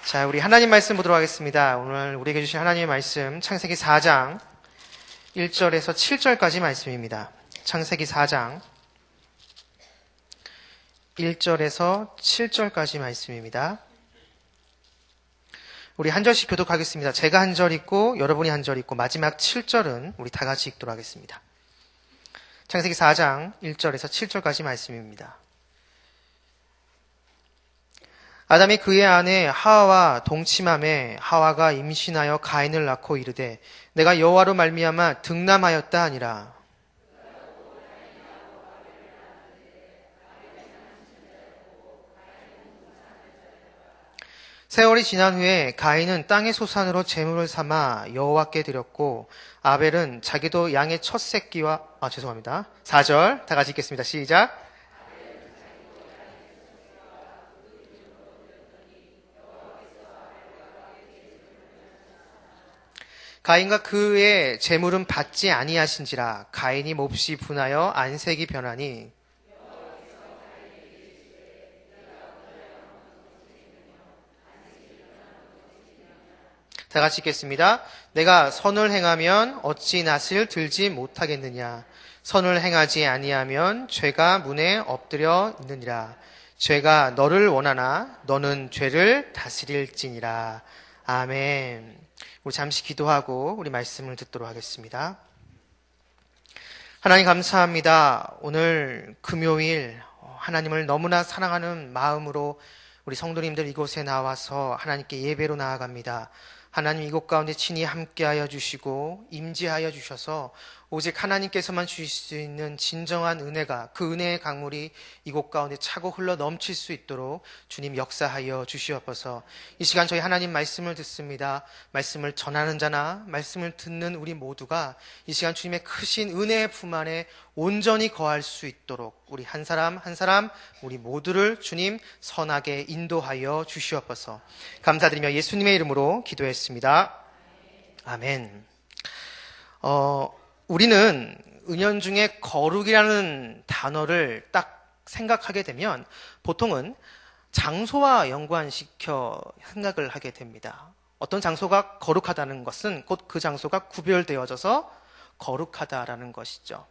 자, 우리 하나님 말씀 보도록 하겠습니다. 오늘 우리에게 주신 하나님의 말씀 창세기 4장 1절에서 7절까지 말씀입니다. 창세기 4장 1절에서 7절까지 말씀입니다. 우리 한 절씩 교독하겠습니다. 제가 한 절 읽고 여러분이 한 절 읽고 마지막 7절은 우리 다 같이 읽도록 하겠습니다. 창세기 4장 1절에서 7절까지 말씀입니다. 아담이 그의 아내 하와와 동침함에 하와가 임신하여 가인을 낳고 이르되 내가 여호와로 말미암아 득남하였다 하니라. 세월이 지난 후에 가인은 땅의 소산으로 제물을 삼아 여호와께 드렸고 아벨은 자기도 양의 첫 새끼와 4절 다 같이 읽겠습니다. 시작. 가인과 그의 제물은 받지 아니하신지라. 가인이 몹시 분하여 안색이 변하니 다 같이 읽겠습니다. 내가 선을 행하면 어찌 낯을 들지 못하겠느냐. 선을 행하지 아니하면 죄가 문에 엎드려 있느니라. 죄가 너를 원하나 너는 죄를 다스릴지니라. 아멘. 우리 잠시 기도하고 우리 말씀을 듣도록 하겠습니다. 하나님 감사합니다. 오늘 금요일 하나님을 너무나 사랑하는 마음으로 우리 성도님들 이곳에 나와서 하나님께 예배로 나아갑니다. 하나님 이곳 가운데 친히 함께하여 주시고 임재하여 주셔서 오직 하나님께서만 주실 수 있는 진정한 은혜가 그 은혜의 강물이 이곳 가운데 차고 흘러 넘칠 수 있도록 주님 역사하여 주시옵소서. 이 시간 저희 하나님 말씀을 듣습니다. 말씀을 전하는 자나 말씀을 듣는 우리 모두가 이 시간 주님의 크신 은혜의 품 안에 온전히 거할 수 있도록 우리 한 사람 한 사람 우리 모두를 주님 선하게 인도하여 주시옵소서. 감사드리며 예수님의 이름으로 기도했습니다. 아멘. 우리는 은연중에 거룩이라는 단어를 딱 생각하게 되면 보통은 장소와 연관시켜 생각을 하게 됩니다. 어떤 장소가 거룩하다는 것은 곧 그 장소가 구별되어져서 거룩하다라는 것이죠.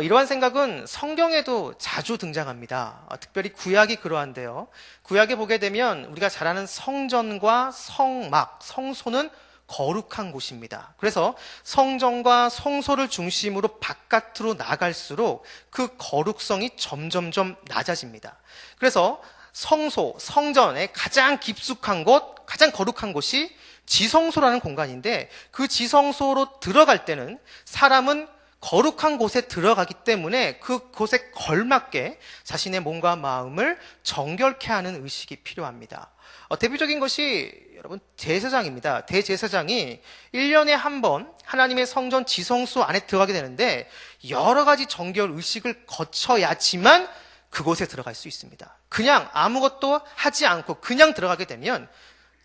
이러한 생각은 성경에도 자주 등장합니다. 특별히 구약이 그러한데요. 구약에 보게 되면 우리가 잘 아는 성전과 성막, 성소는 거룩한 곳입니다. 그래서 성전과 성소를 중심으로 바깥으로 나갈수록 그 거룩성이 점점점 낮아집니다. 그래서 성소, 성전의 가장 깊숙한 곳, 가장 거룩한 곳이 지성소라는 공간인데 그 지성소로 들어갈 때는 사람은 거룩한 곳에 들어가기 때문에 그곳에 걸맞게 자신의 몸과 마음을 정결케 하는 의식이 필요합니다. 대표적인 것이 여러분 제사장입니다. 대제사장이 1년에 한 번 하나님의 성전 지성소 안에 들어가게 되는데 여러 가지 정결 의식을 거쳐야지만 그곳에 들어갈 수 있습니다. 그냥 아무것도 하지 않고 그냥 들어가게 되면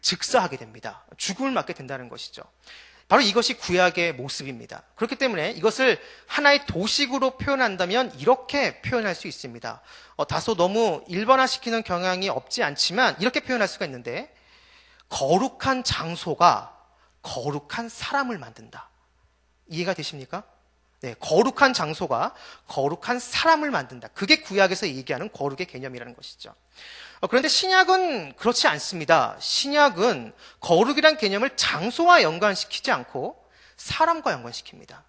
즉사하게 됩니다. 죽음을 맞게 된다는 것이죠. 바로 이것이 구약의 모습입니다. 그렇기 때문에 이것을 하나의 도식으로 표현한다면 이렇게 표현할 수 있습니다. 다소 너무 일반화시키는 경향이 없지 않지만 이렇게 표현할 수가 있는데 거룩한 장소가 거룩한 사람을 만든다. 이해가 되십니까? 네, 거룩한 장소가 거룩한 사람을 만든다. 그게 구약에서 얘기하는 거룩의 개념이라는 것이죠. 그런데 신약은 그렇지 않습니다. 신약은 거룩이란 개념을 장소와 연관시키지 않고 사람과 연관시킵니다.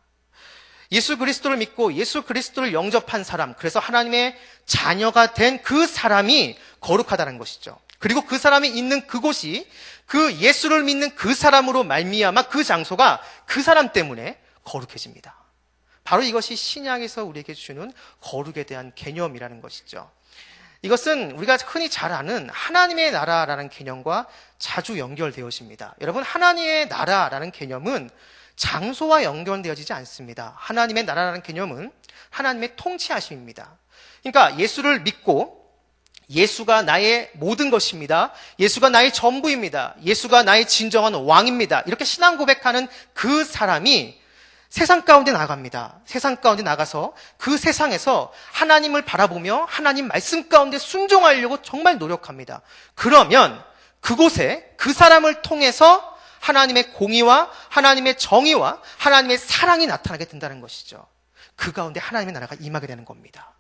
예수 그리스도를 믿고 예수 그리스도를 영접한 사람, 그래서 하나님의 자녀가 된 그 사람이 거룩하다는 것이죠. 그리고 그 사람이 있는 그곳이 그 예수를 믿는 그 사람으로 말미암아 그 장소가 그 사람 때문에 거룩해집니다. 바로 이것이 신약에서 우리에게 주는 거룩에 대한 개념이라는 것이죠. 이것은 우리가 흔히 잘 아는 하나님의 나라라는 개념과 자주 연결되어집니다. 여러분, 하나님의 나라라는 개념은 장소와 연결되어지지 않습니다. 하나님의 나라라는 개념은 하나님의 통치하심입니다. 그러니까 예수를 믿고 예수가 나의 모든 것입니다. 예수가 나의 전부입니다. 예수가 나의 진정한 왕입니다. 이렇게 신앙 고백하는 그 사람이 세상 가운데 나갑니다. 세상 가운데 나가서 그 세상에서 하나님을 바라보며 하나님 말씀 가운데 순종하려고 정말 노력합니다. 그러면 그곳에 그 그 사람을 통해서 하나님의 공의와 하나님의 정의와 하나님의 사랑이 나타나게 된다는 것이죠. 그 가운데 하나님의 나라가 임하게 되는 겁니다.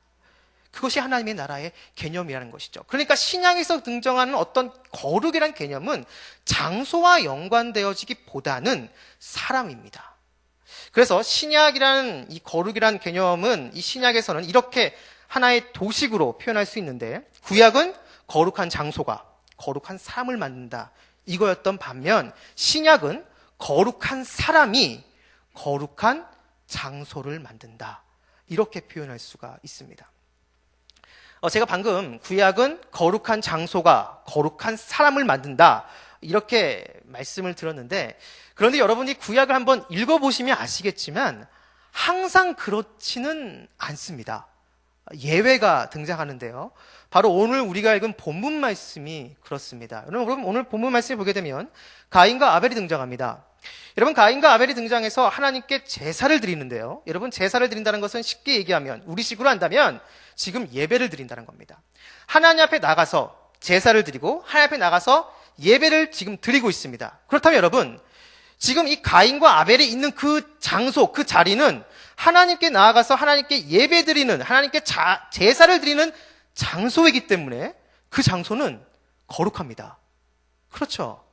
그것이 하나님의 나라의 개념이라는 것이죠. 그러니까 신약에서 등장하는 어떤 거룩이라는 개념은 장소와 연관되어지기보다는 사람입니다. 그래서 신약이라는 이 거룩이라는 개념은 이 신약에서는 이렇게 하나의 도식으로 표현할 수 있는데, 구약은 거룩한 장소가 거룩한 사람을 만든다, 이거였던 반면 신약은 거룩한 사람이 거룩한 장소를 만든다, 이렇게 표현할 수가 있습니다. 제가 방금 구약은 거룩한 장소가 거룩한 사람을 만든다, 이렇게 말씀을 드렸는데, 그런데 여러분이 구약을 한번 읽어보시면 아시겠지만 항상 그렇지는 않습니다. 예외가 등장하는데요. 바로 오늘 우리가 읽은 본문 말씀이 그렇습니다. 여러분, 오늘 본문 말씀을 보게 되면 가인과 아벨이 등장합니다. 여러분, 가인과 아벨이 등장해서 하나님께 제사를 드리는데요. 여러분, 제사를 드린다는 것은 쉽게 얘기하면, 우리식으로 한다면 지금 예배를 드린다는 겁니다. 하나님 앞에 나가서 제사를 드리고 하나님 앞에 나가서 예배를 지금 드리고 있습니다. 그렇다면 여러분, 지금 이 가인과 아벨이 있는 그 장소, 그 자리는 하나님께 나아가서 하나님께 예배 드리는, 하나님께 제사를 드리는 장소이기 때문에 그 장소는 거룩합니다. 그렇죠?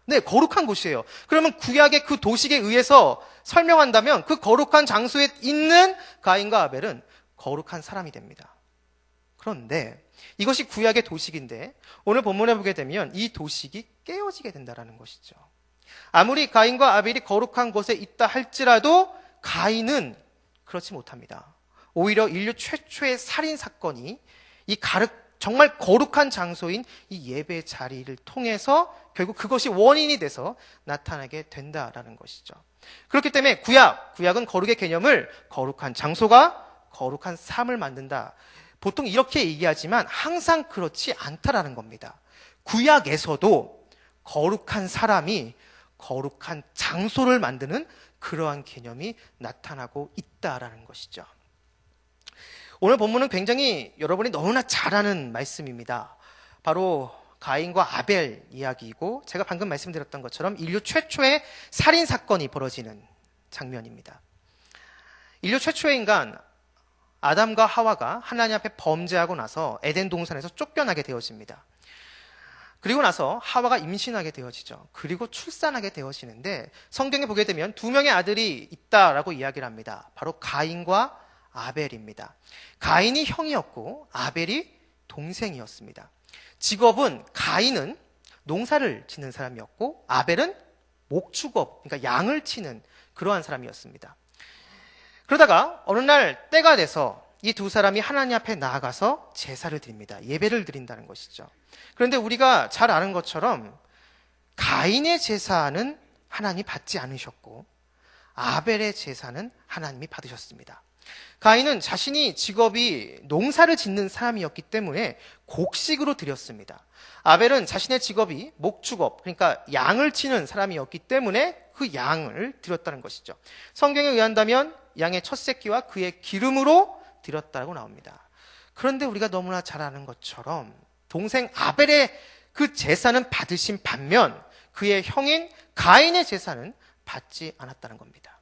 네, 거룩한 곳이에요. 그러면 구약의 그 도식에 의해서 설명한다면 그 거룩한 장소에 있는 가인과 아벨은 거룩한 사람이 됩니다. 그런데 이것이 구약의 도식인데 오늘 본문에 보게 되면 이 도식이 깨어지게 된다는 것이죠. 아무리 가인과 아벨이 거룩한 곳에 있다 할지라도 가인은 그렇지 못합니다. 오히려 인류 최초의 살인 사건이 이 정말 거룩한 장소인 이 예배 자리를 통해서 결국 그것이 원인이 돼서 나타나게 된다라는 것이죠. 그렇기 때문에 구약은 거룩의 개념을 거룩한 장소가 거룩한 삶을 만든다, 보통 이렇게 얘기하지만 항상 그렇지 않다라는 겁니다. 구약에서도 거룩한 사람이 거룩한 장소를 만드는 그러한 개념이 나타나고 있다라는 것이죠. 오늘 본문은 굉장히 여러분이 너무나 잘 아는 말씀입니다. 바로 가인과 아벨 이야기이고, 제가 방금 말씀드렸던 것처럼 인류 최초의 살인 사건이 벌어지는 장면입니다. 인류 최초의 인간 아담과 하와가 하나님 앞에 범죄하고 나서 에덴 동산에서 쫓겨나게 되어집니다. 그리고 나서 하와가 임신하게 되어지죠. 그리고 출산하게 되어지는데 성경에 보게 되면 두 명의 아들이 있다라고 이야기를 합니다. 바로 가인과 아벨입니다. 가인이 형이었고 아벨이 동생이었습니다. 직업은 가인은 농사를 짓는 사람이었고 아벨은 목축업, 그러니까 양을 치는 그러한 사람이었습니다. 그러다가 어느 날 때가 돼서 이 두 사람이 하나님 앞에 나아가서 제사를 드립니다. 예배를 드린다는 것이죠. 그런데 우리가 잘 아는 것처럼 가인의 제사는 하나님이 받지 않으셨고 아벨의 제사는 하나님이 받으셨습니다. 가인은 자신이 직업이 농사를 짓는 사람이었기 때문에 곡식으로 드렸습니다. 아벨은 자신의 직업이 목축업, 그러니까 양을 치는 사람이었기 때문에 그 양을 드렸다는 것이죠. 성경에 의한다면 양의 첫 새끼와 그의 기름으로 드렸다고 나옵니다. 그런데 우리가 너무나 잘 아는 것처럼 동생 아벨의 그 제사는 받으신 반면 그의 형인 가인의 제사는 받지 않았다는 겁니다.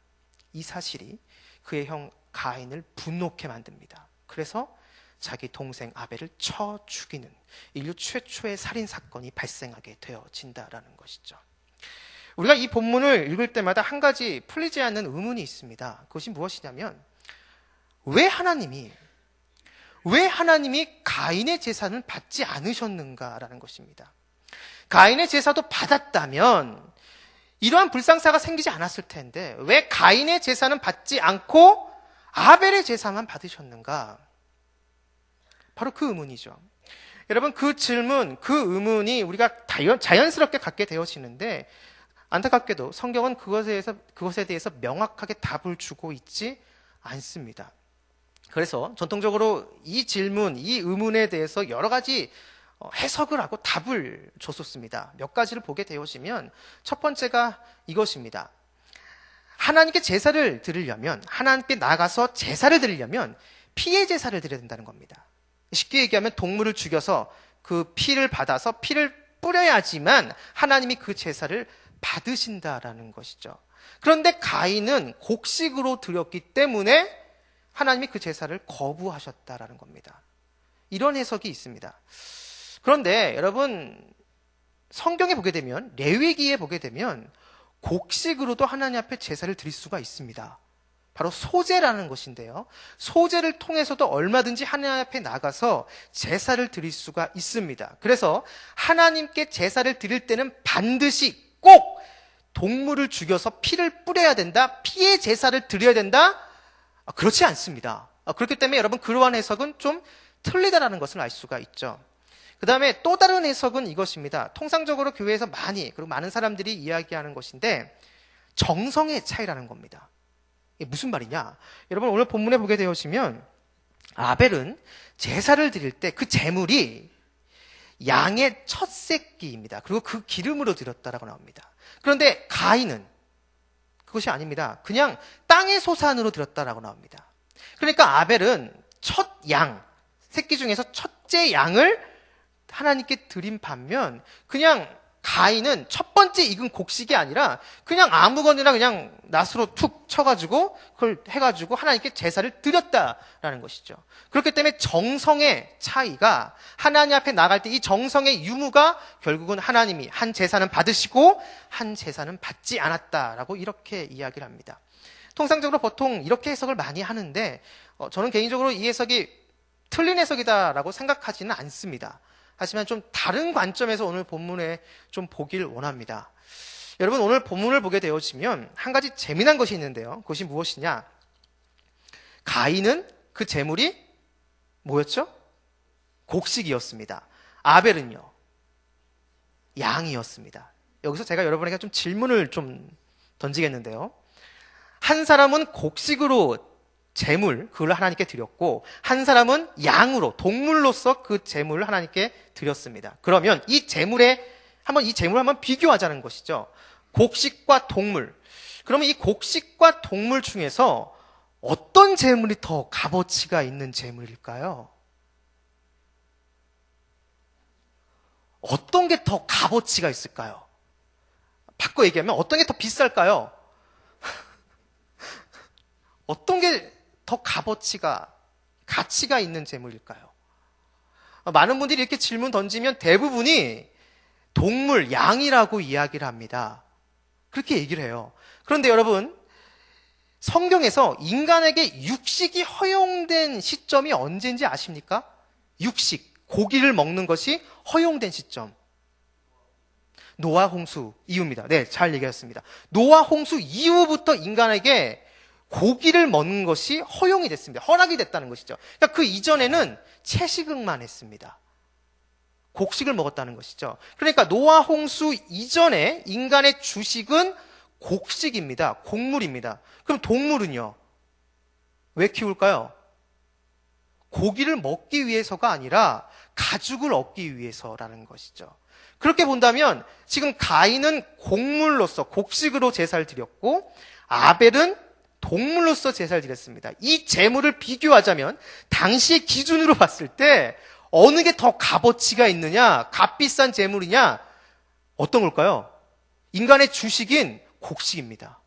이 사실이 그의 형 가인을 분노케 만듭니다. 그래서 자기 동생 아벨을 쳐 죽이는 인류 최초의 살인 사건이 발생하게 되어진다라는 것이죠. 우리가 이 본문을 읽을 때마다 한 가지 풀리지 않는 의문이 있습니다. 그것이 무엇이냐면 왜 하나님이 가인의 제사는 받지 않으셨는가라는 것입니다. 가인의 제사도 받았다면 이러한 불상사가 생기지 않았을 텐데 왜 가인의 제사는 받지 않고 아벨의 제사만 받으셨는가? 바로 그 의문이죠. 여러분, 그 질문, 그 의문이 우리가 자연스럽게 갖게 되어지는데 안타깝게도 성경은 그것에 대해서 명확하게 답을 주고 있지 않습니다. 그래서 전통적으로 이 질문, 이 의문에 대해서 여러 가지 해석을 하고 답을 줬었습니다. 몇 가지를 보게 되어지면 첫 번째가 이것입니다. 하나님께 제사를 드리려면, 하나님께 나가서 제사를 드리려면 피의 제사를 드려야 된다는 겁니다. 쉽게 얘기하면 동물을 죽여서 그 피를 받아서 피를 뿌려야지만 하나님이 그 제사를 받으신다라는 것이죠. 그런데 가인은 곡식으로 드렸기 때문에 하나님이 그 제사를 거부하셨다라는 겁니다. 이런 해석이 있습니다. 그런데 여러분, 성경에 보게 되면, 레위기에 보게 되면 곡식으로도 하나님 앞에 제사를 드릴 수가 있습니다. 바로 소제라는 것인데요. 소제를 통해서도 얼마든지 하나님 앞에 나가서 제사를 드릴 수가 있습니다. 그래서 하나님께 제사를 드릴 때는 반드시 꼭 동물을 죽여서 피를 뿌려야 된다, 피의 제사를 드려야 된다? 그렇지 않습니다. 그렇기 때문에 여러분, 그러한 해석은 좀 틀리다라는 것을 알 수가 있죠. 그 다음에 또 다른 해석은 이것입니다. 통상적으로 교회에서 그리고 많은 사람들이 이야기하는 것인데, 정성의 차이라는 겁니다. 이게 무슨 말이냐? 여러분, 오늘 본문에 보게 되시면 아벨은 제사를 드릴 때 그 제물이 양의 첫 새끼입니다. 그리고 그 기름으로 드렸다라고 나옵니다. 그런데 가인은 그것이 아닙니다. 그냥 땅의 소산으로 드렸다라고 나옵니다. 그러니까 아벨은 첫 양, 새끼 중에서 첫째 양을 하나님께 드린 반면, 그냥 가인은 첫 번째 익은 곡식이 아니라 그냥 아무거나 그냥 낫으로 툭 쳐가지고 그걸 해가지고 하나님께 제사를 드렸다라는 것이죠. 그렇기 때문에 정성의 차이가, 하나님 앞에 나갈 때 이 정성의 유무가 결국은 하나님이 한 제사는 받으시고 한 제사는 받지 않았다라고 이렇게 이야기를 합니다. 통상적으로 보통 이렇게 해석을 많이 하는데, 저는 개인적으로 이 해석이 틀린 해석이다라고 생각하지는 않습니다. 하지만 좀 다른 관점에서 오늘 본문에 좀 보길 원합니다. 여러분, 오늘 본문을 보게 되어지면 한 가지 재미난 것이 있는데요. 그것이 무엇이냐? 가인은 그 제물이 뭐였죠? 곡식이었습니다. 아벨은요? 양이었습니다. 여기서 제가 여러분에게 좀 질문을 좀 던지겠는데요. 한 사람은 곡식으로 제물, 그걸 하나님께 드렸고, 한 사람은 양으로, 동물로서 그 제물을 하나님께 드렸습니다. 그러면 이 제물을 한번 비교하자는 것이죠. 곡식과 동물. 그러면 이 곡식과 동물 중에서 어떤 제물이 더 값어치가 있는 제물일까요? 어떤 게 더 값어치가 있을까요? 바꿔 얘기하면 어떤 게 더 비쌀까요? 어떤 게 더 가치가 있는 제물일까요? 많은 분들이 이렇게 질문 던지면 대부분이 동물, 양이라고 이야기를 합니다. 그렇게 얘기를 해요. 그런데 여러분, 성경에서 인간에게 육식이 허용된 시점이 언제인지 아십니까? 육식, 고기를 먹는 것이 허용된 시점. 노아 홍수 이후입니다. 네, 잘 얘기하셨습니다. 노아 홍수 이후부터 인간에게 고기를 먹는 것이 허용이 됐습니다. 허락이 됐다는 것이죠. 그러니까 그 이전에는 채식만 했습니다. 곡식을 먹었다는 것이죠. 그러니까 노아 홍수 이전에 인간의 주식은 곡식입니다. 곡물입니다. 그럼 동물은요? 왜 키울까요? 고기를 먹기 위해서가 아니라 가죽을 얻기 위해서라는 것이죠. 그렇게 본다면 지금 가인은 곡물로서, 곡식으로 제사를 드렸고, 아벨은 동물로서 제사를 드렸습니다. 이 제물을 비교하자면 당시의 기준으로 봤을 때 어느 게 더 값어치가 있느냐, 값비싼 제물이냐, 어떤 걸까요? 인간의 주식인 곡식입니다.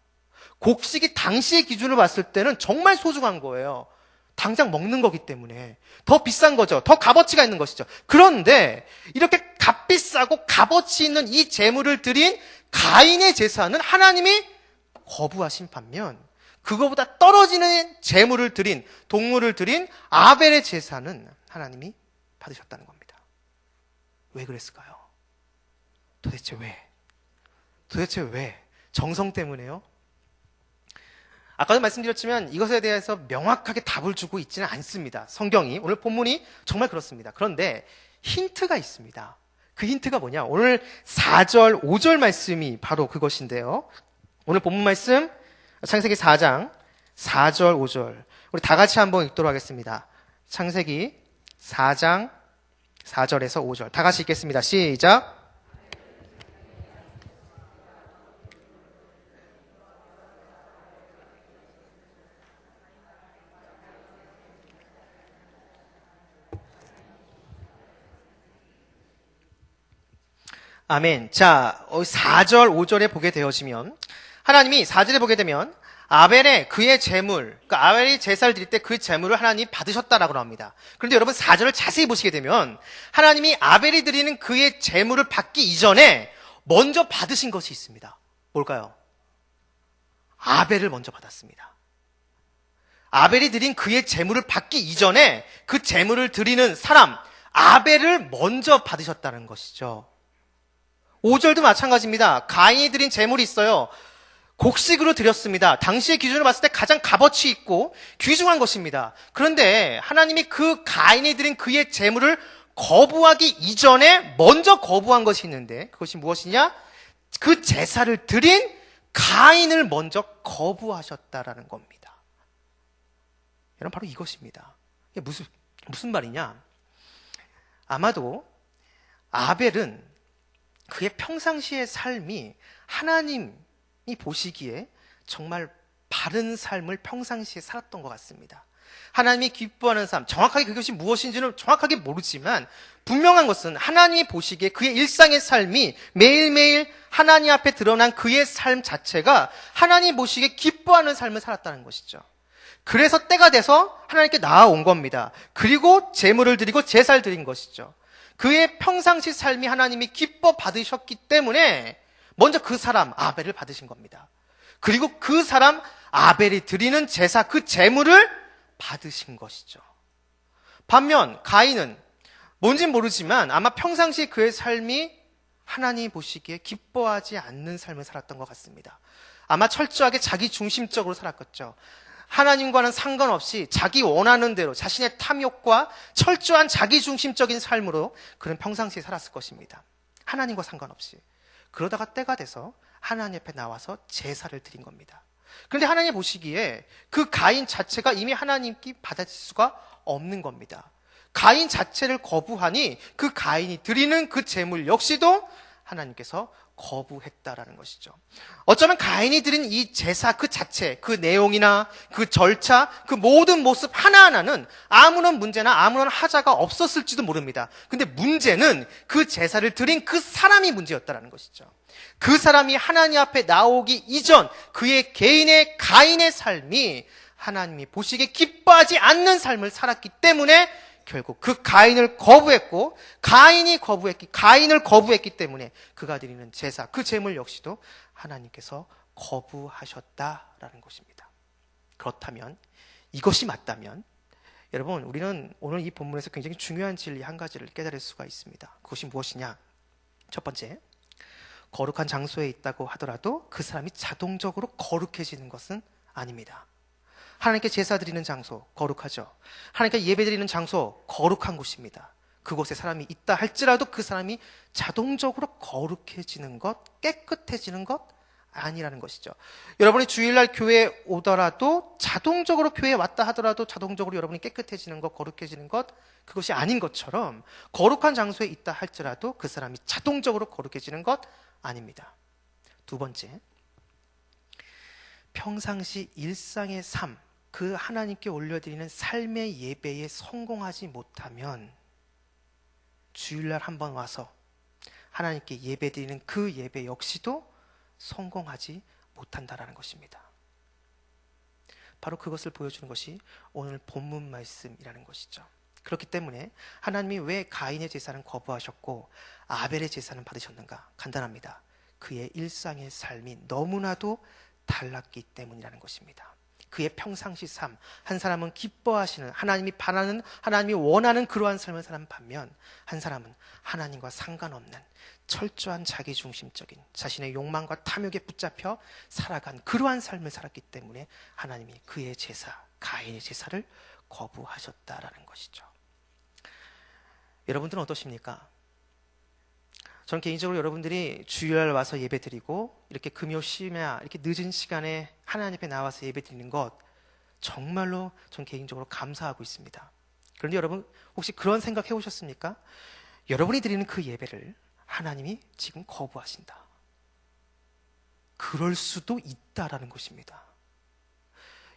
곡식이 당시의 기준으로 봤을 때는 정말 소중한 거예요. 당장 먹는 거기 때문에 더 비싼 거죠. 더 값어치가 있는 것이죠. 그런데 이렇게 값비싸고 값어치 있는 이 제물을 드린 가인의 제사는 하나님이 거부하신 반면, 그거보다 떨어지는 제물을 드린, 동물을 드린 아벨의 제사는 하나님이 받으셨다는 겁니다. 왜 그랬을까요? 도대체 왜? 정성 때문에요? 아까도 말씀드렸지만 이것에 대해서 명확하게 답을 주고 있지는 않습니다. 성경이, 오늘 본문이 정말 그렇습니다. 그런데 힌트가 있습니다. 그 힌트가 뭐냐? 오늘 4절, 5절 말씀이 바로 그것인데요. 오늘 본문 말씀 창세기 4장 4절, 5절. 우리 다 같이 한번 읽도록 하겠습니다. 창세기 4장 4절에서 5절. 다 같이 읽겠습니다. 시작. 아멘. 자, 4절, 5절에 보게 되어지면 하나님이 4절에 보게 되면 아벨의 그의 재물, 그러니까 아벨이 제사를 드릴 때 그 재물을 하나님이 받으셨다라고 합니다. 그런데 여러분 4절을 자세히 보시게 되면 하나님이 아벨이 드리는 그의 재물을 받기 이전에 먼저 받으신 것이 있습니다. 뭘까요? 아벨을 먼저 받았습니다. 아벨이 드린 그의 재물을 받기 이전에 그 재물을 드리는 사람 아벨을 먼저 받으셨다는 것이죠. 5절도 마찬가지입니다. 가인이 드린 재물이 있어요. 곡식으로 드렸습니다. 당시의 기준으로 봤을 때 가장 값어치 있고 귀중한 것입니다. 그런데 하나님이 그 가인이 드린 그의 재물을 거부하기 이전에 먼저 거부한 것이 있는데 그것이 무엇이냐? 그 제사를 드린 가인을 먼저 거부하셨다라는 겁니다. 여러분 바로 이것입니다. 이게 무슨 말이냐? 아마도 아벨은 그의 평상시의 삶이 하나님이 보시기에 정말 바른 삶을 평상시에 살았던 것 같습니다. 하나님이 기뻐하는 삶, 정확하게 그것이 무엇인지는 정확하게 모르지만 분명한 것은 하나님이 보시기에 그의 일상의 삶이 매일매일 하나님 앞에 드러난 그의 삶 자체가 하나님이 보시기에 기뻐하는 삶을 살았다는 것이죠. 그래서 때가 돼서 하나님께 나아온 겁니다. 그리고 제물을 드리고 제사를 드린 것이죠. 그의 평상시 삶이 하나님이 기뻐 받으셨기 때문에 먼저 그 사람 아벨을 받으신 겁니다. 그리고 그 사람 아벨이 드리는 제사 그 제물을 받으신 것이죠. 반면 가인은 뭔진 모르지만 아마 평상시 그의 삶이 하나님이 보시기에 기뻐하지 않는 삶을 살았던 것 같습니다. 아마 철저하게 자기 중심적으로 살았겠죠. 하나님과는 상관없이 자기 원하는 대로 자신의 탐욕과 철저한 자기중심적인 삶으로 그는 평상시에 살았을 것입니다. 하나님과 상관없이. 그러다가 때가 돼서 하나님 앞에 나와서 제사를 드린 겁니다. 그런데 하나님 보시기에 그 가인 자체가 이미 하나님께 받아질 수가 없는 겁니다. 가인 자체를 거부하니 그 가인이 드리는 그 제물 역시도 하나님께서 거부했다라는 것이죠. 어쩌면 가인이 드린 이 제사 그 자체, 그 내용이나 그 절차, 그 모든 모습 하나하나는 아무런 문제나 아무런 하자가 없었을지도 모릅니다. 근데 문제는 그 제사를 드린 그 사람이 문제였다라는 것이죠. 그 사람이 하나님 앞에 나오기 이전 그의 개인의 가인의 삶이 하나님이 보시기에 기뻐하지 않는 삶을 살았기 때문에 결국 그 가인을 거부했고 가인을 거부했기 때문에 그가 드리는 제사 그 제물 역시도 하나님께서 거부하셨다라는 것입니다. 그렇다면 이것이 맞다면 여러분 우리는 오늘 이 본문에서 굉장히 중요한 진리 한 가지를 깨달을 수가 있습니다. 그것이 무엇이냐? 첫 번째, 거룩한 장소에 있다고 하더라도 그 사람이 자동적으로 거룩해지는 것은 아닙니다. 하나님께 제사 드리는 장소 거룩하죠. 하나님께 예배 드리는 장소 거룩한 곳입니다. 그곳에 사람이 있다 할지라도 그 사람이 자동적으로 거룩해지는 것, 깨끗해지는 것 아니라는 것이죠. 여러분이 주일날 교회에 오더라도 자동적으로 교회에 왔다 하더라도 자동적으로 여러분이 깨끗해지는 것, 거룩해지는 것 그것이 아닌 것처럼 거룩한 장소에 있다 할지라도 그 사람이 자동적으로 거룩해지는 것 아닙니다. 두 번째, 평상시 일상의 삶, 그 하나님께 올려드리는 삶의 예배에 성공하지 못하면 주일날 한번 와서 하나님께 예배드리는 그 예배 역시도 성공하지 못한다라는 것입니다. 바로 그것을 보여주는 것이 오늘 본문 말씀이라는 것이죠. 그렇기 때문에 하나님이 왜 가인의 제사는 거부하셨고 아벨의 제사는 받으셨는가? 간단합니다. 그의 일상의 삶이 너무나도 달랐기 때문이라는 것입니다. 그의 평상시 삶, 한 사람은 기뻐하시는 하나님이 바라는 하나님이 원하는 그러한 삶을 사는 반면 한 사람은 하나님과 상관없는 철저한 자기중심적인 자신의 욕망과 탐욕에 붙잡혀 살아간 그러한 삶을 살았기 때문에 하나님이 그의 제사, 가인의 제사를 거부하셨다라는 것이죠. 여러분들은 어떠십니까? 저는 개인적으로 여러분들이 주일날 와서 예배드리고 이렇게 금요 심야 이렇게 늦은 시간에 하나님 앞에 나와서 예배드리는 것 정말로 전 개인적으로 감사하고 있습니다. 그런데 여러분 혹시 그런 생각 해보셨습니까? 여러분이 드리는 그 예배를 하나님이 지금 거부하신다. 그럴 수도 있다라는 것입니다.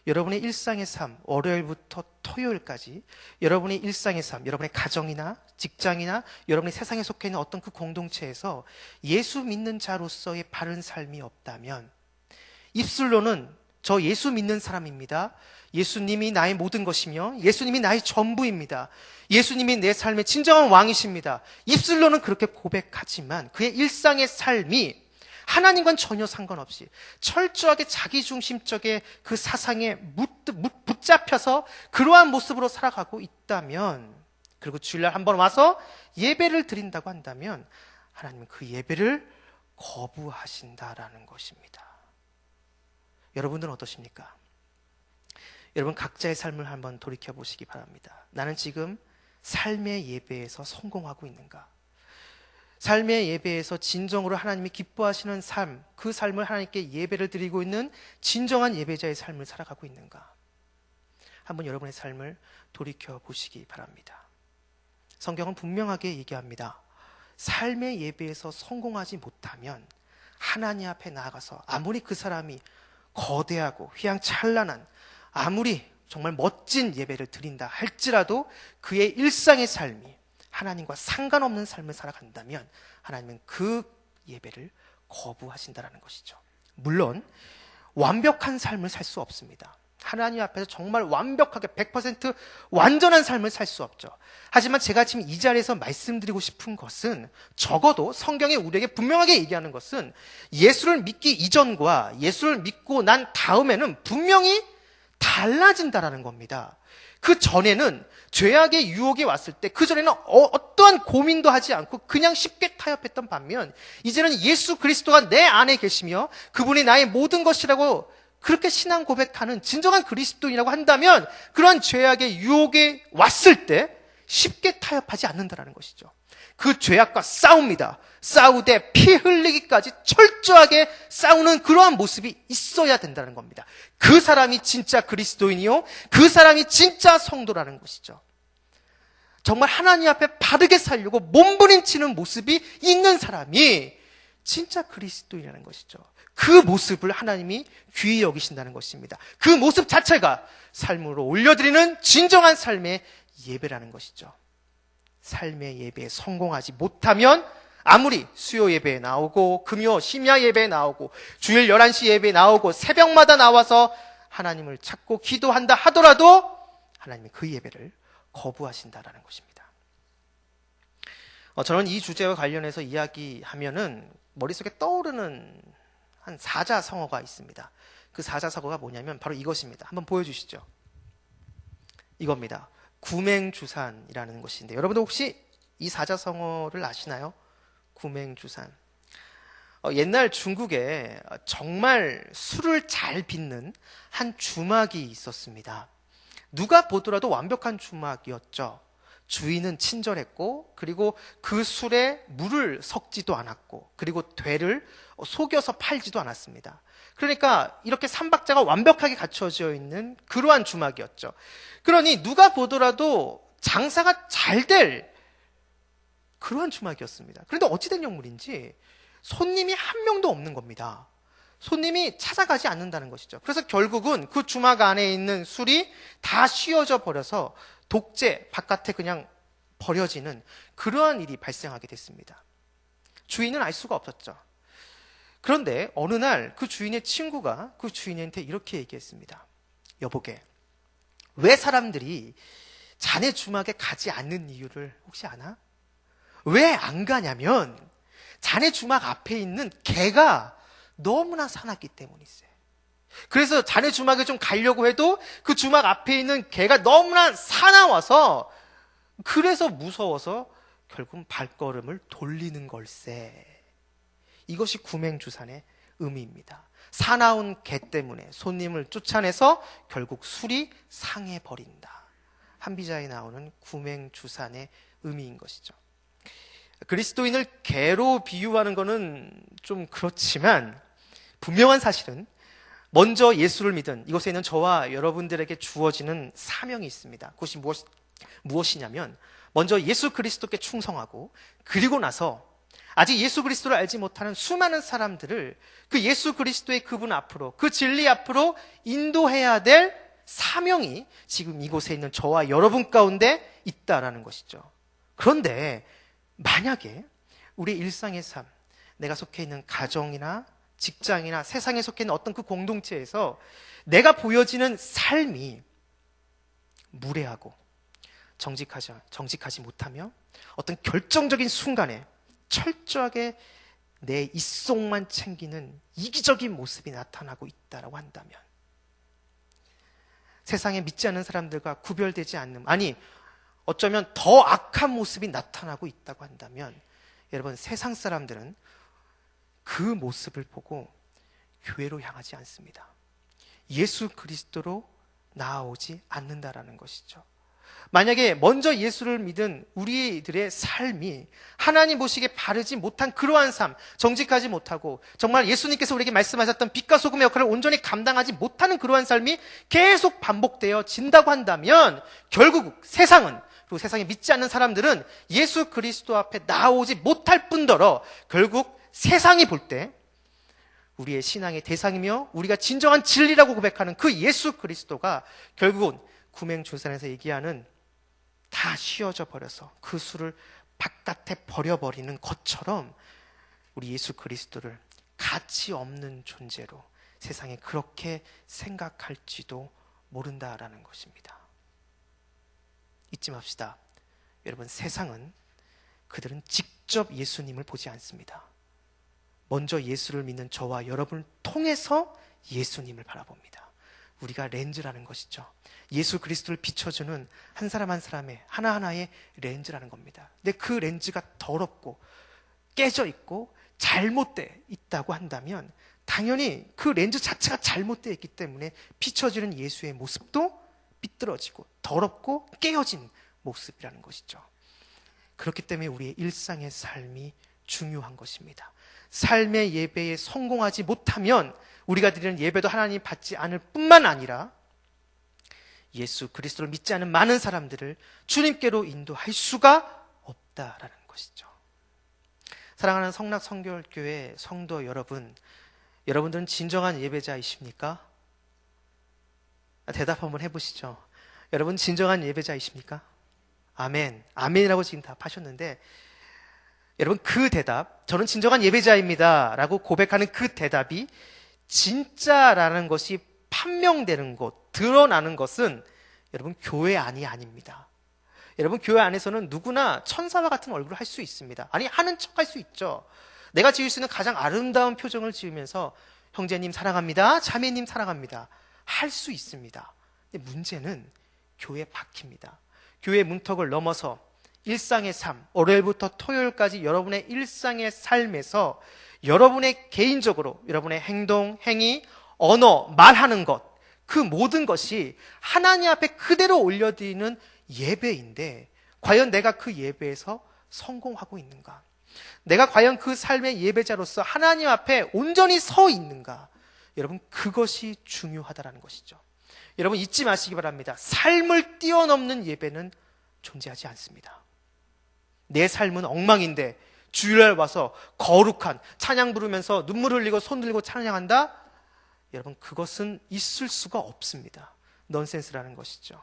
여러분의 일상의 삶, 월요일부터 토요일까지 여러분의 일상의 삶, 여러분의 가정이나 직장이나 여러분의 세상에 속해 있는 어떤 그 공동체에서 예수 믿는 자로서의 바른 삶이 없다면, 입술로는 저 예수 믿는 사람입니다, 예수님이 나의 모든 것이며 예수님이 나의 전부입니다, 예수님이 내 삶의 진정한 왕이십니다, 입술로는 그렇게 고백하지만 그의 일상의 삶이 하나님과는 전혀 상관없이 철저하게 자기중심적인 그 사상에 붙잡혀서 그러한 모습으로 살아가고 있다면, 그리고 주일날 한번 와서 예배를 드린다고 한다면 하나님은 그 예배를 거부하신다라는 것입니다. 여러분들은 어떠십니까? 여러분 각자의 삶을 한번 돌이켜보시기 바랍니다. 나는 지금 삶의 예배에서 성공하고 있는가? 삶의 예배에서 진정으로 하나님이 기뻐하시는 삶, 그 삶을 하나님께 예배를 드리고 있는 진정한 예배자의 삶을 살아가고 있는가? 한번 여러분의 삶을 돌이켜보시기 바랍니다. 성경은 분명하게 얘기합니다. 삶의 예배에서 성공하지 못하면 하나님 앞에 나아가서 아무리 그 사람이 거대하고 휘황찬란한, 아무리 정말 멋진 예배를 드린다 할지라도 그의 일상의 삶이 하나님과 상관없는 삶을 살아간다면 하나님은 그 예배를 거부하신다는 것이죠. 물론 완벽한 삶을 살 수 없습니다. 하나님 앞에서 정말 완벽하게 100% 완전한 삶을 살 수 없죠. 하지만 제가 지금 이 자리에서 말씀드리고 싶은 것은, 적어도 성경이 우리에게 분명하게 얘기하는 것은 예수를 믿기 이전과 예수를 믿고 난 다음에는 분명히 달라진다라는 겁니다. 그 전에는 죄악의 유혹이 왔을 때 그 전에는 어떠한 고민도 하지 않고 그냥 쉽게 타협했던 반면, 이제는 예수 그리스도가 내 안에 계시며 그분이 나의 모든 것이라고 그렇게 신앙 고백하는 진정한 그리스도인이라고 한다면, 그러한 죄악의 유혹이 왔을 때 쉽게 타협하지 않는다라는 것이죠. 그 죄악과 싸웁니다. 싸우되 피 흘리기까지 철저하게 싸우는 그러한 모습이 있어야 된다는 겁니다. 그 사람이 진짜 그리스도인이요, 그 사람이 진짜 성도라는 것이죠. 정말 하나님 앞에 바르게 살려고 몸부림치는 모습이 있는 사람이 진짜 그리스도인이라는 것이죠. 그 모습을 하나님이 귀히 여기신다는 것입니다. 그 모습 자체가 삶으로 올려드리는 진정한 삶의 예배라는 것이죠. 삶의 예배에 성공하지 못하면 아무리 수요 예배에 나오고 금요 심야 예배에 나오고 주일 11시 예배에 나오고 새벽마다 나와서 하나님을 찾고 기도한다 하더라도 하나님이 그 예배를 거부하신다라는 것입니다. 저는 이 주제와 관련해서 이야기하면은 머릿속에 떠오르는 한 사자성어가 있습니다. 그 사자성어가 뭐냐면 바로 이것입니다. 한번 보여주시죠. 이겁니다. 구맹주산이라는 것인데, 여러분들 혹시 이 사자성어를 아시나요? 구맹주산. 옛날 중국에 정말 술을 잘 빚는 한 주막이 있었습니다. 누가 보더라도 완벽한 주막이었죠. 주인은 친절했고, 그리고 그 술에 물을 섞지도 않았고, 그리고 되를 속여서 팔지도 않았습니다. 그러니까 이렇게 삼박자가 완벽하게 갖춰져 있는 그러한 주막이었죠. 그러니 누가 보더라도 장사가 잘 될 그러한 주막이었습니다. 그런데 어찌된 영물인지 손님이 한 명도 없는 겁니다. 손님이 찾아가지 않는다는 것이죠. 그래서 결국은 그 주막 안에 있는 술이 다 씌어져 버려서 독재 바깥에 그냥 버려지는 그러한 일이 발생하게 됐습니다. 주인은 알 수가 없었죠. 그런데 어느 날 그 주인의 친구가 그 주인한테 이렇게 얘기했습니다. 여보게, 왜 사람들이 자네 주막에 가지 않는 이유를 혹시 아나? 왜 안 가냐면 자네 주막 앞에 있는 개가 너무나 사납기 때문이세요. 그래서 자네 주막에 좀 가려고 해도 그 주막 앞에 있는 개가 너무나 사나워서, 그래서 무서워서 결국은 발걸음을 돌리는 걸세. 이것이 구맹주산의 의미입니다. 사나운 개 때문에 손님을 쫓아내서 결국 술이 상해버린다. 한비자에 나오는 구맹주산의 의미인 것이죠. 그리스도인을 개로 비유하는 것은 좀 그렇지만 분명한 사실은 먼저 예수를 믿은 이곳에 있는 저와 여러분들에게 주어지는 사명이 있습니다. 그것이 무엇이냐면 먼저 예수 그리스도께 충성하고, 그리고 나서 아직 예수 그리스도를 알지 못하는 수많은 사람들을 그 예수 그리스도의 그분 앞으로, 그 진리 앞으로 인도해야 될 사명이 지금 이곳에 있는 저와 여러분 가운데 있다라는 것이죠. 그런데 만약에 우리 일상의 삶, 내가 속해 있는 가정이나 직장이나 세상에 속해 있는 어떤 그 공동체에서 내가 보여지는 삶이 무례하고 정직하지 못하며 어떤 결정적인 순간에 철저하게 내 입속만 챙기는 이기적인 모습이 나타나고 있다고 한다면, 세상에 믿지 않는 사람들과 구별되지 않는, 아니 어쩌면 더 악한 모습이 나타나고 있다고 한다면, 여러분, 세상 사람들은 그 모습을 보고 교회로 향하지 않습니다. 예수 그리스도로 나아오지 않는다라는 것이죠. 만약에 먼저 예수를 믿은 우리들의 삶이 하나님 보시기에 바르지 못한 그러한 삶, 정직하지 못하고 정말 예수님께서 우리에게 말씀하셨던 빛과 소금의 역할을 온전히 감당하지 못하는 그러한 삶이 계속 반복되어진다고 한다면, 결국 세상은, 그리고 세상에 믿지 않는 사람들은 예수 그리스도 앞에 나오지 못할 뿐더러 결국 세상이 볼 때 우리의 신앙의 대상이며 우리가 진정한 진리라고 고백하는 그 예수 그리스도가 결국은 구맹출산에서 얘기하는 다 씌어져 버려서 그 수를 바깥에 버려버리는 것처럼 우리 예수 그리스도를 가치 없는 존재로 세상에 그렇게 생각할지도 모른다라는 것입니다. 잊지 맙시다. 여러분, 세상은, 그들은 직접 예수님을 보지 않습니다. 먼저 예수를 믿는 저와 여러분을 통해서 예수님을 바라봅니다. 우리가 렌즈라는 것이죠. 예수 그리스도를 비춰주는 한 사람 한 사람의 하나하나의 렌즈라는 겁니다. 근데 그 렌즈가 더럽고 깨져 있고 잘못되어 있다고 한다면 당연히 그 렌즈 자체가 잘못되어 있기 때문에 비춰지는 예수의 모습도 삐뚤어지고 더럽고 깨어진 모습이라는 것이죠. 그렇기 때문에 우리의 일상의 삶이 중요한 것입니다. 삶의 예배에 성공하지 못하면 우리가 드리는 예배도 하나님 받지 않을 뿐만 아니라 예수 그리스도를 믿지 않은 많은 사람들을 주님께로 인도할 수가 없다라는 것이죠. 사랑하는 성락 성결교회 성도 여러분, 여러분들은 진정한 예배자이십니까? 대답 한번 해보시죠. 여러분 진정한 예배자이십니까? 아멘, 아멘이라고 지금 답하셨는데, 여러분 그 대답, 저는 진정한 예배자입니다 라고 고백하는 그 대답이 진짜라는 것이 판명되는 것, 드러나는 것은 여러분 교회 안이 아닙니다. 여러분 교회 안에서는 누구나 천사와 같은 얼굴을 할 수 있습니다. 아니 하는 척 할 수 있죠. 내가 지을 수 있는 가장 아름다운 표정을 지으면서 형제님 사랑합니다, 자매님 사랑합니다 할 수 있습니다. 근데 문제는 교회 밖입니다. 교회 문턱을 넘어서 일상의 삶, 월요일부터 토요일까지 여러분의 일상의 삶에서 여러분의 개인적으로 여러분의 행동, 행위, 언어, 말하는 것, 그 모든 것이 하나님 앞에 그대로 올려드리는 예배인데 과연 내가 그 예배에서 성공하고 있는가? 내가 과연 그 삶의 예배자로서 하나님 앞에 온전히 서 있는가? 여러분 그것이 중요하다는 것이죠. 여러분 잊지 마시기 바랍니다. 삶을 뛰어넘는 예배는 존재하지 않습니다. 내 삶은 엉망인데 주일날 와서 거룩한 찬양 부르면서 눈물 흘리고 손 들고 찬양한다? 여러분 그것은 있을 수가 없습니다. 넌센스라는 것이죠.